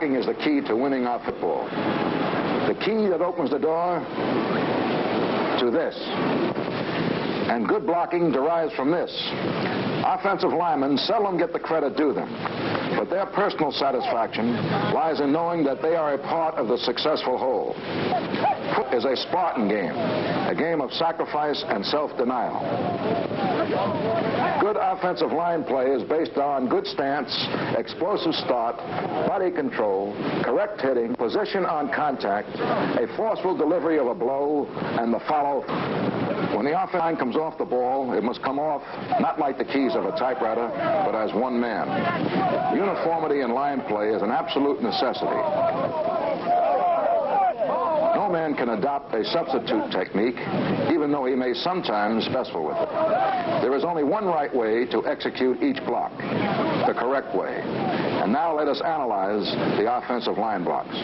blocking is the key to winning our football. The key that opens the door to this. And good blocking derives from this. Offensive linemen seldom get the credit due them, but their personal satisfaction lies in knowing that they are a part of the successful whole. Football is a Spartan game, a game of sacrifice and self-denial. Good offensive line play is based on good stance, explosive start, body control, correct hitting, position on contact, a forceful delivery of a blow, and the follow. When the offensive line comes off the ball, it must come off not like the keys of a typewriter, but as one man. Uniformity in line play is an absolute necessity. No man can adopt a substitute technique, even though he may sometimes be successful with it. There is only one right way to execute each block, the correct way. And now let us analyze the offensive line blocks.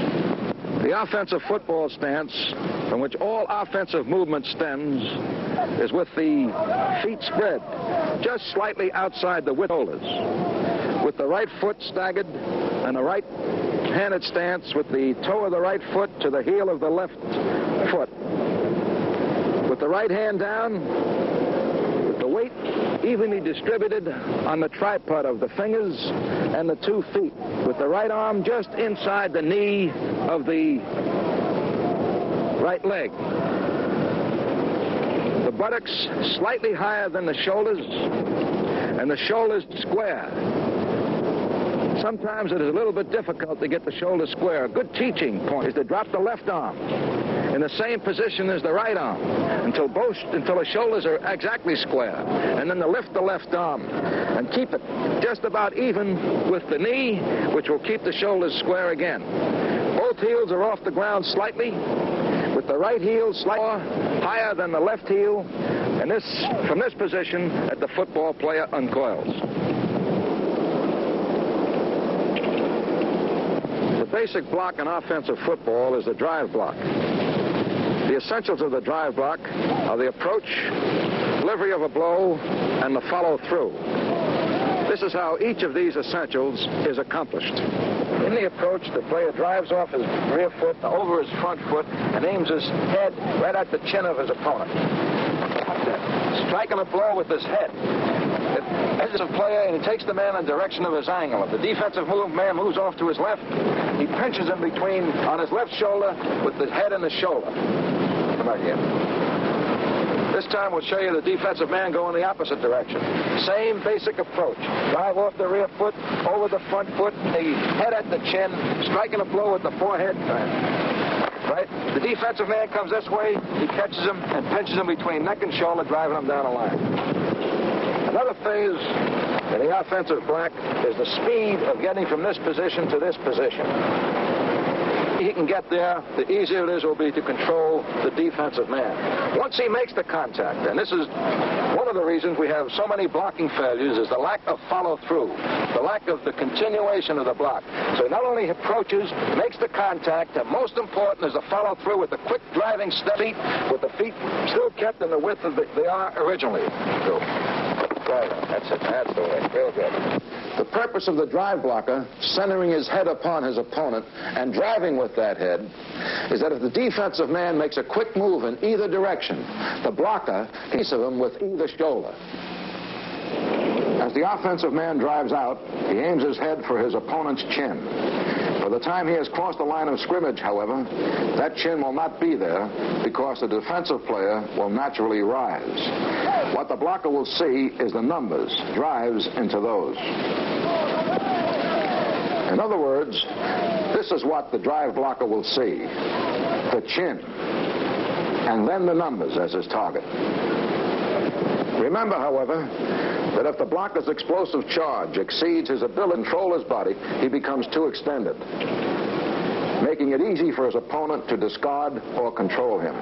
The offensive football stance, from which all offensive movement stems, is with the feet spread just slightly outside the width shoulders, with the right foot staggered and a right-handed stance with the toe of the right foot to the heel of the left foot. With the right hand down, with the weight evenly distributed on the tripod of the fingers and the 2 feet, with the right arm just inside the knee of the right leg. The buttocks slightly higher than the shoulders, and the shoulders square. Sometimes it is a little bit difficult to get the shoulder square. A good teaching point is to drop the left arm in the same position as the right arm until the shoulders are exactly square, and then to lift the left arm and keep it just about even with the knee, which will keep the shoulders square again. Both heels are off the ground slightly, with the right heel slightly higher than the left heel, and from this position that the football player uncoils. The basic block in offensive football is the drive block. The essentials of the drive block are the approach, delivery of a blow, and the follow-through. This is how each of these essentials is accomplished. In the approach, the player drives off his rear foot over his front foot and aims his head right at the chin of his opponent, striking a blow with his head. As a player, and he takes the man in the direction of his angle. If the defensive man moves off to his left, he pinches him on his left shoulder with the head and the shoulder. Come on again. This time we'll show you the defensive man go in the opposite direction. Same basic approach. Drive off the rear foot, over the front foot, the head at the chin, striking a blow with the forehead. Right? The defensive man comes this way, he catches him and pinches him between neck and shoulder, driving him down the line. Another phase in the offensive block is the speed of getting from this position to this position. He can get there, the easier it will be to control the defensive man. Once he makes the contact, and this is one of the reasons we have so many blocking failures, is the lack of follow-through, the lack of the continuation of the block. So he not only approaches, makes the contact, and most important is the follow-through with the quick driving step, with the feet still kept in the width of they are originally. That's it. That's the way. Real good. The purpose of the drive blocker, centering his head upon his opponent and driving with that head, is that if the defensive man makes a quick move in either direction, the blocker piece of him with either shoulder. As the offensive man drives out, he aims his head for his opponent's chin. By the time he has crossed the line of scrimmage, however, that chin will not be there because the defensive player will naturally rise. What the blocker will see is the numbers, drives into those. In other words, this is what the drive blocker will see: the chin, and then the numbers as his target. Remember, however, that if the blocker's explosive charge exceeds his ability to control his body, he becomes too extended, making it easy for his opponent to discard or control him.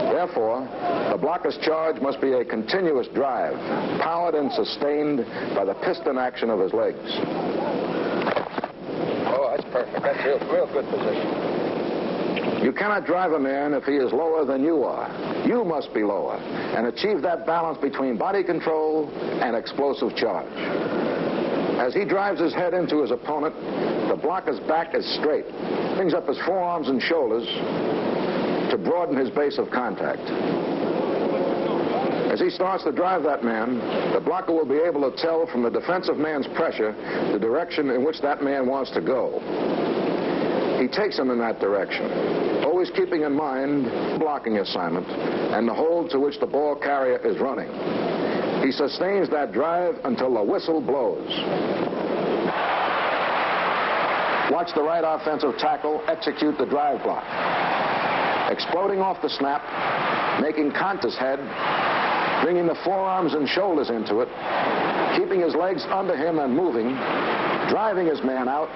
Therefore, the blocker's charge must be a continuous drive, powered and sustained by the piston action of his legs. Oh, that's perfect. That's real good position. You cannot drive a man if he is lower than you are. You must be lower and achieve that balance between body control and explosive charge. As he drives his head into his opponent, the blocker's back is straight. Brings up his forearms and shoulders to broaden his base of contact. As he starts to drive that man, the blocker will be able to tell from the defensive man's pressure the direction in which that man wants to go. He takes him in that direction, always keeping in mind the blocking assignment and the hold to which the ball carrier is running. He sustains that drive until the whistle blows. Watch the right offensive tackle execute the drive block. Exploding off the snap, making contact head, bringing the forearms and shoulders into it, keeping his legs under him and moving, driving his man out,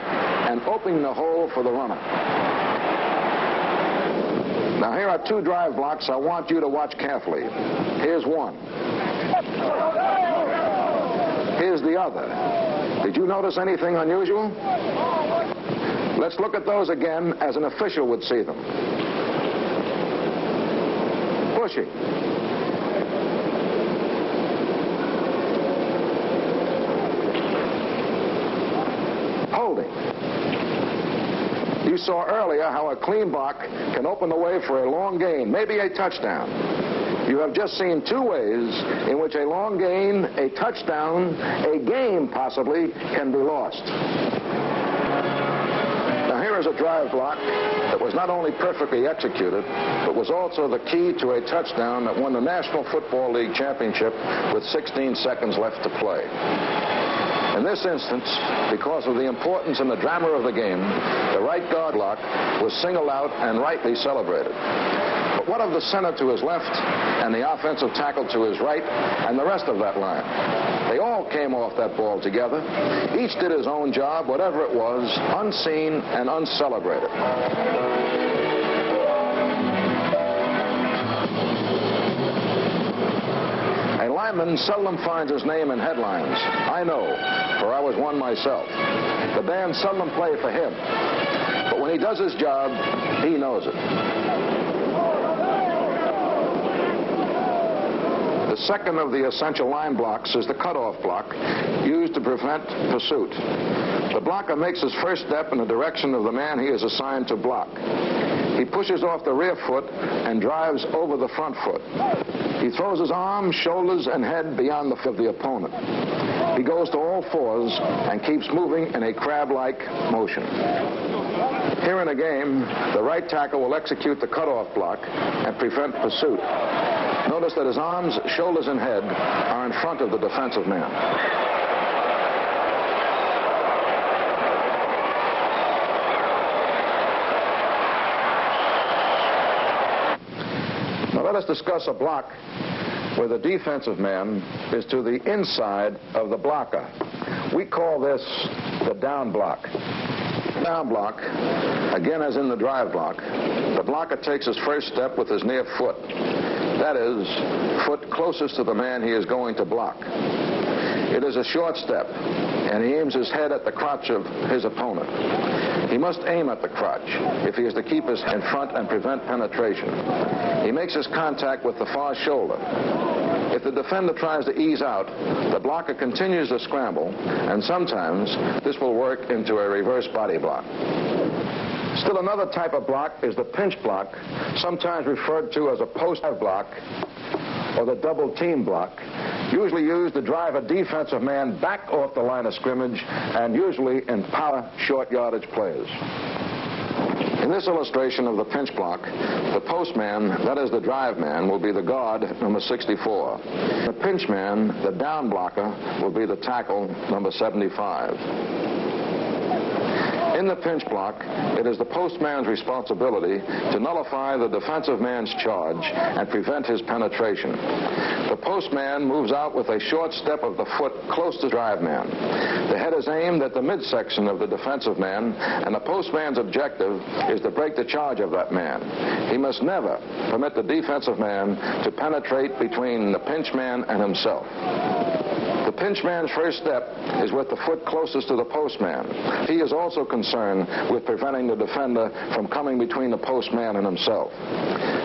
and opening the hole for the runner. Now here are two drive blocks I want you to watch carefully. Here's one. Here's the other. Did you notice anything unusual? Let's look at those again as an official would see them. Pushing. Holding. You saw earlier how a clean block can open the way for a long gain, maybe a touchdown. You have just seen two ways in which a long gain, a touchdown, a game possibly, can be lost. Now here is a drive block that was not only perfectly executed, but was also the key to a touchdown that won the National Football League championship with 16 seconds left to play. In this instance, because of the importance and the drama of the game, the right guard block was singled out and rightly celebrated. But what of the center to his left and the offensive tackle to his right and the rest of that line? They all came off that ball together. Each did his own job, whatever it was, unseen and uncelebrated. A lineman seldom finds his name in headlines. I know, for I was one myself. The band seldom play for him. But when he does his job, he knows it. The second of the essential line blocks is the cutoff block, used to prevent pursuit. The blocker makes his first step in the direction of the man he is assigned to block. He pushes off the rear foot and drives over the front foot. He throws his arms, shoulders, and head beyond the foot of the opponent. He goes to all fours and keeps moving in a crab-like motion. Here in a game, the right tackle will execute the cutoff block and prevent pursuit. Notice that his arms, shoulders, and head are in front of the defensive man. Now let us discuss a block where the defensive man is to the inside of the blocker. We call this the down block. Down block, again as in the drive block, the blocker takes his first step with his near foot. That is, foot closest to the man he is going to block. It is a short step, and he aims his head at the crotch of his opponent. He must aim at the crotch if he is to keep his head in front and prevent penetration. He makes his contact with the far shoulder. If the defender tries to ease out, the blocker continues to scramble, and sometimes this will work into a reverse body block. Still another type of block is the pinch block, sometimes referred to as a post block or the double team block, usually used to drive a defensive man back off the line of scrimmage and usually in power short yardage plays. In this illustration of the pinch block, the post man, that is the drive man, will be the guard, number 64. The pinch man, the down blocker, will be the tackle, number 75. In the pinch block, it is the postman's responsibility to nullify the defensive man's charge and prevent his penetration. The postman moves out with a short step of the foot close to the drive man. The head is aimed at the midsection of the defensive man, and the postman's objective is to break the charge of that man. He must never permit the defensive man to penetrate between the pinch man and himself. The pinch man's first step is with the foot closest to the postman. He is also concerned with preventing the defender from coming between the postman and himself.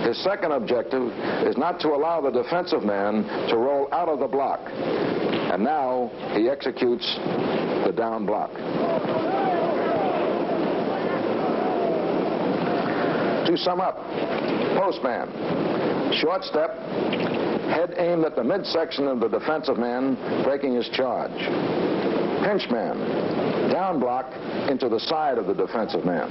His second objective is not to allow the defensive man to roll out of the block. And now he executes the down block. To sum up, postman, short step, head aimed at the midsection of the defensive man, breaking his charge. Pinch man, down block into the side of the defensive man.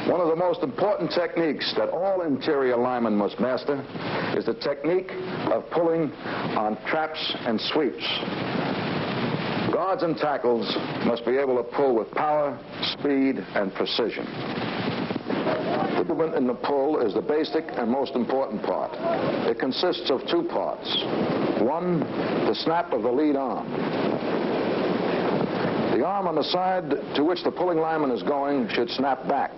One of the most important techniques that all interior linemen must master is the technique of pulling on traps and sweeps. Guards and tackles must be able to pull with power, speed, and precision. The movement in the pull is the basic and most important part. It consists of two parts. One, the snap of the lead arm. The arm on the side to which the pulling lineman is going should snap back,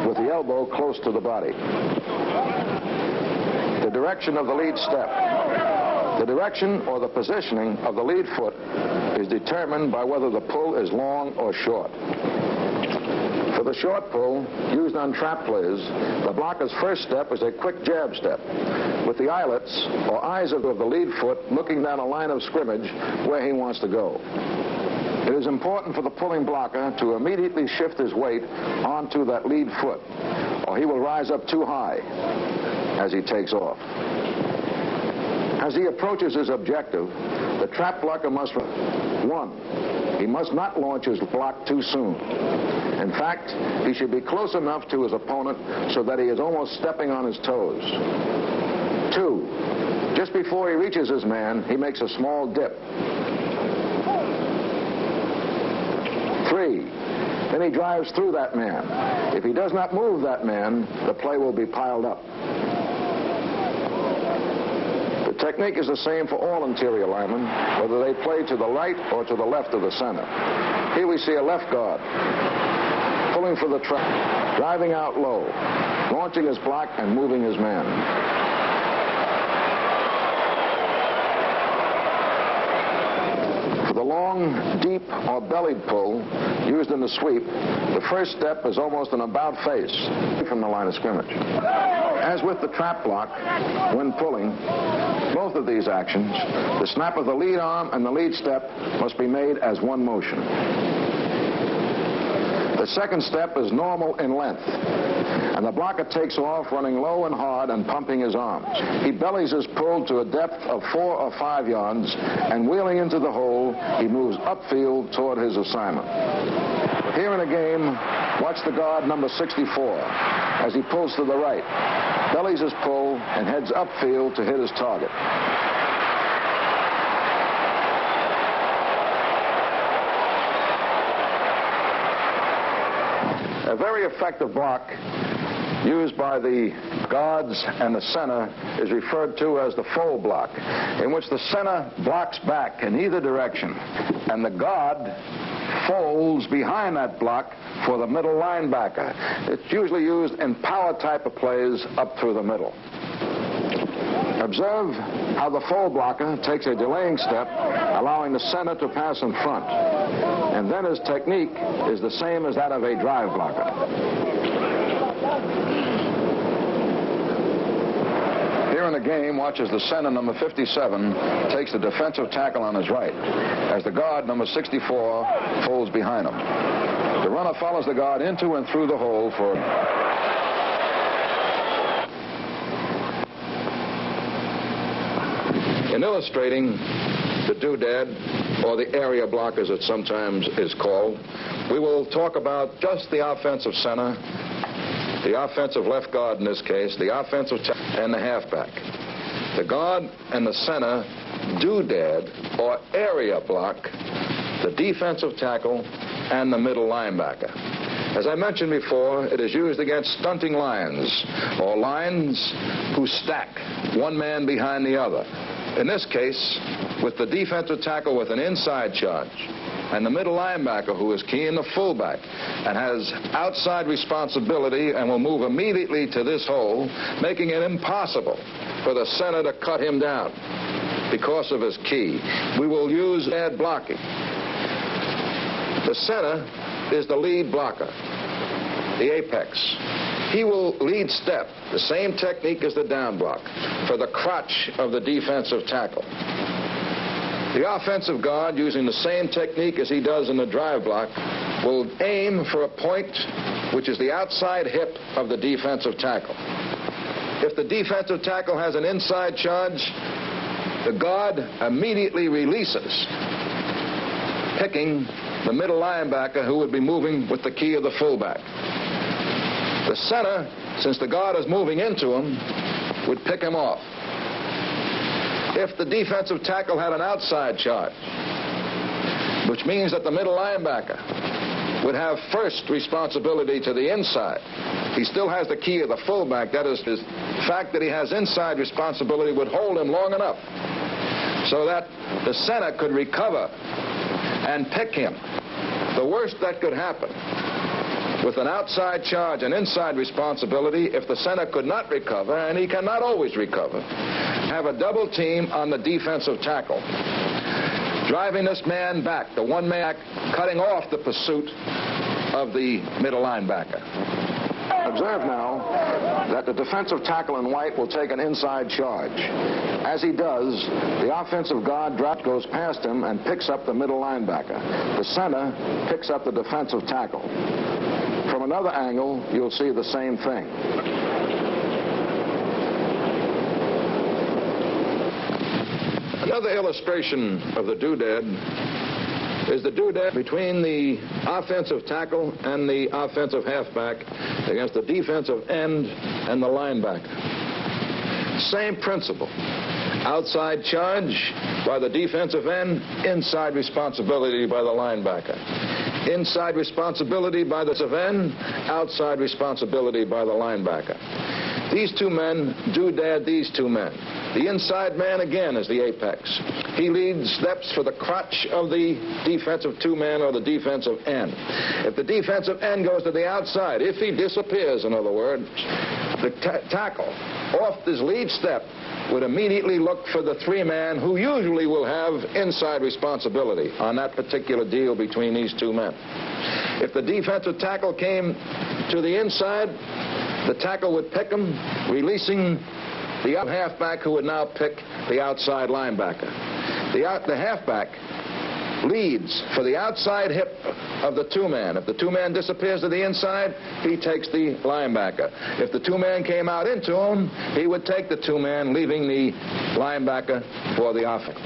with the elbow close to the body. The direction of the lead step. The direction or the positioning of the lead foot is determined by whether the pull is long or short. For the short pull, used on trap plays, the blocker's first step is a quick jab step, with the eyelets or eyes of the lead foot looking down a line of scrimmage where he wants to go. It is important for the pulling blocker to immediately shift his weight onto that lead foot, or he will rise up too high as he takes off. As he approaches his objective, the trap blocker must... One, he must not launch his block too soon. In fact, he should be close enough to his opponent so that he is almost stepping on his toes. Two, just before he reaches his man, he makes a small dip. Three, then he drives through that man. If he does not move that man, the play will be piled up. The technique is the same for all interior linemen, whether they play to the right or to the left of the center. Here we see a left guard pulling for the trap, driving out low, launching his block and moving his man. For the long, deep, or bellied pull used in the sweep, the first step is almost an about face from the line of scrimmage. As with the trap block, when pulling, both of these actions, the snap of the lead arm and the lead step, must be made as one motion. The second step is normal in length, and the blocker takes off running low and hard and pumping his arms. He bellies his pull to a depth of 4 or 5 yards, and wheeling into the hole, he moves upfield toward his assignment. Here in a game, watch the guard number 64 as he pulls to the right, bellies his pull, and heads upfield to hit his target. A very effective block used by the guards and the center is referred to as the fold block, in which the center blocks back in either direction, and the guard folds behind that block for the middle linebacker. It's usually used in power type of plays up through the middle. Observe how the fold blocker takes a delaying step, allowing the center to pass in front. And then his technique is the same as that of a drive blocker. Here in the game, watch as the center, number 57, takes the defensive tackle on his right, as the guard, number 64, folds behind him. The runner follows the guard into and through the hole for... In illustrating the doodad, or the area block as it sometimes is called, we will talk about just the offensive center, the offensive left guard in this case, the offensive and the halfback. The guard and the center doodad, or area block, the defensive tackle, and the middle linebacker. As I mentioned before, it is used against stunting lines, or lines who stack, one man behind the other. In this case, with the defensive tackle with an inside charge, and the middle linebacker who is key in the fullback and has outside responsibility and will move immediately to this hole, making it impossible for the center to cut him down because of his key. We will use ad blocking. The center is the lead blocker, the apex. He will lead step, the same technique as the down block, for the crotch of the defensive tackle. The offensive guard, using the same technique as he does in the drive block, will aim for a point which is the outside hip of the defensive tackle. If the defensive tackle has an inside charge, the guard immediately releases, picking the middle linebacker who would be moving with the key of the fullback. The center, since the guard is moving into him, would pick him off. If the defensive tackle had an outside charge, which means that the middle linebacker would have first responsibility to the inside, he still has the key of the fullback. That is, the fact that he has inside responsibility would hold him long enough so that the center could recover and pick him. The worst that could happen with an outside charge and inside responsibility, if the center could not recover, and he cannot always recover, have a double team on the defensive tackle, driving this man back, the one man cutting off the pursuit of the middle linebacker. Observe now that the defensive tackle in white will take an inside charge. As he does, the offensive guard goes past him and picks up the middle linebacker. The center picks up the defensive tackle. From another angle, you'll see the same thing. Another illustration of the doodad is the doodad between the offensive tackle and the offensive halfback against the defensive end and the linebacker. Same principle. Outside charge by the defensive end, inside responsibility by the linebacker. Inside responsibility by the defensive end, outside responsibility by the linebacker. These two men doodad these two men. The inside man, again, is the apex. He leads steps for the crotch of the defensive two-man or the defensive end. If the defensive end goes to the outside, if he disappears, in other words, the tackle off his lead step would immediately look for the three-man who usually will have inside responsibility on that particular deal between these two men. If the defensive tackle came to the inside, the tackle would pick him, releasing the halfback who would now pick the outside linebacker. The halfback leads for the outside hip of the two-man. If the two-man disappears to the inside, he takes the linebacker. If the two-man came out into him, he would take the two-man, leaving the linebacker for the offense.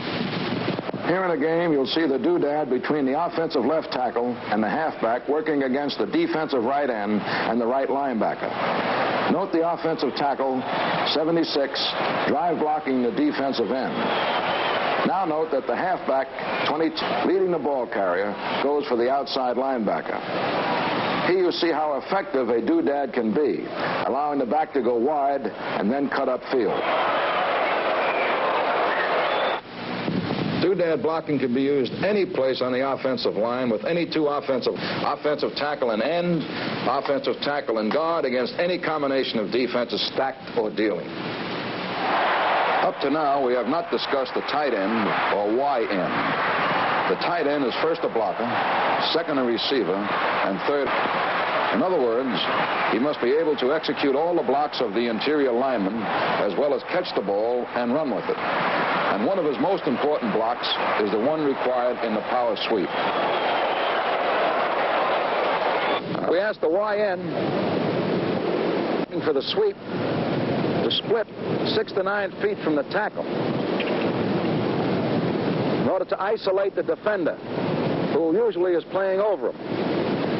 Here in a game, you'll see the doodad between the offensive left tackle and the halfback working against the defensive right end and the right linebacker. Note the offensive tackle, 76, drive blocking the defensive end. Now note that the halfback, 22, leading the ball carrier, goes for the outside linebacker. Here you see how effective a doodad can be, allowing the back to go wide and then cut upfield. Doodad blocking can be used any place on the offensive line with any two offensive tackle and end, offensive tackle and guard against any combination of defenses stacked or dealing. Up to now, we have not discussed the tight end or Y end. The tight end is first a blocker, second a receiver, and third. In other words, he must be able to execute all the blocks of the interior lineman as well as catch the ball and run with it. And one of his most important blocks is the one required in the power sweep. We asked the YN for the sweep to split 6 to 9 feet from the tackle in order to isolate the defender, who usually is playing over him.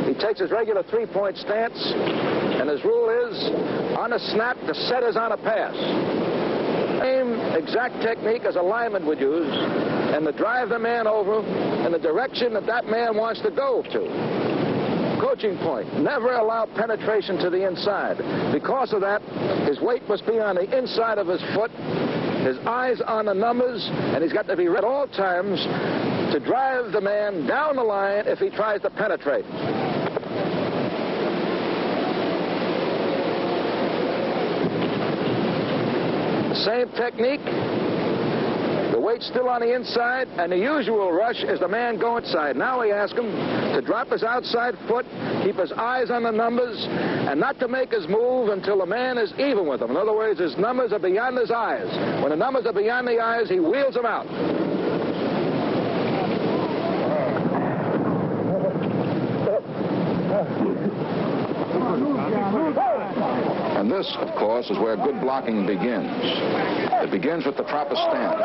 He takes his regular three-point stance, and his rule is, on a snap, the set is on a pass. Same exact technique as a lineman would use, and to drive the man over in the direction that that man wants to go to. Coaching point, never allow penetration to the inside. Because of that, his weight must be on the inside of his foot, his eyes on the numbers, and he's got to be ready at all times to drive the man down the line if he tries to penetrate. The same technique, the way weight's still on the inside, and the usual rush is the man going inside. Now we ask him to drop his outside foot, keep his eyes on the numbers, and not to make his move until the man is even with him. In other words, his numbers are beyond his eyes. When the numbers are beyond the eyes, he wheels them out. And this, of course, is where good blocking begins. It begins with the proper stance.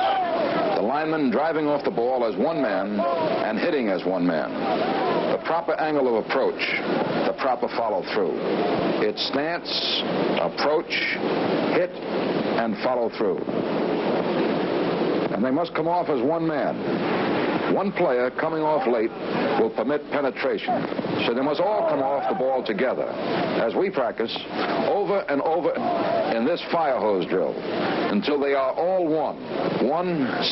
The lineman driving off the ball as one man and hitting as one man. The proper angle of approach. The proper follow-through. It's stance, approach, hit, and follow-through. And they must come off as one man. One player coming off late will permit penetration. So they must all come off the ball together, as we practice over and over in this fire hose drill, until they are all one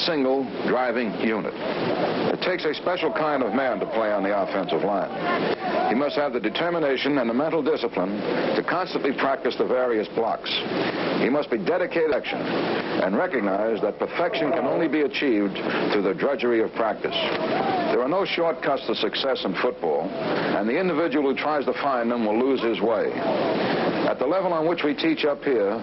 single driving unit. It takes a special kind of man to play on the offensive line. He must have the determination and the mental discipline to constantly practice the various blocks. He must be dedicated to action and recognize that perfection can only be achieved through the drudgery of practice. There are no shortcuts to success in football, and the individual who tries to find them will lose his way. At the level on which we teach up here,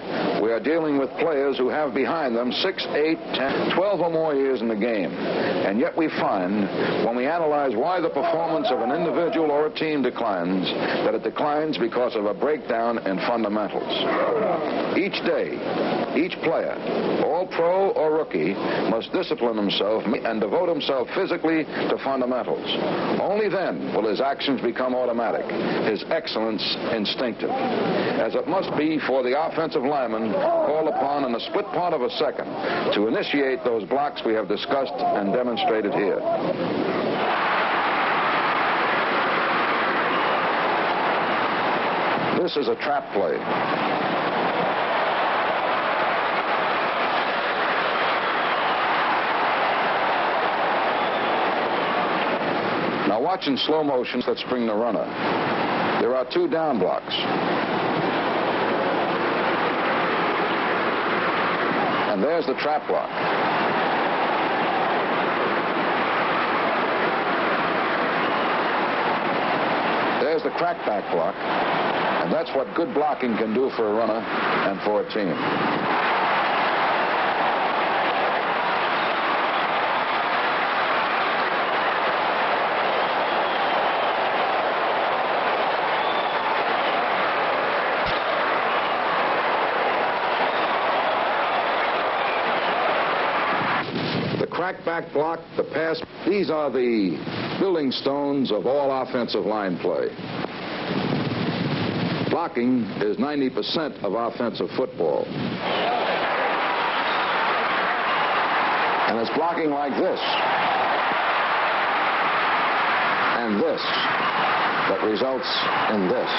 we are dealing with players who have behind them 6, 8, 10, 12 or more years in the game. And yet we find, when we analyze why the performance of an individual or a team declines, that it declines because of a breakdown in fundamentals. Each day, each player, all pro or rookie, must discipline himself and devote himself physically to fundamentals. Only then will his actions become automatic, his excellence instinctive, as it must be for the offensive lineman called upon in the split part of a second to initiate those blocks we have discussed and demonstrated here. This is a trap play. Now watch in slow motion. Let's bring the runner. There are 2 down blocks. And there's the trap block. There's the crackback block. And that's what good blocking can do for a runner and for a team. Crackback block, the pass, these are the building stones of all offensive line play. Blocking is 90% of offensive football. And it's blocking like this and this that results in this.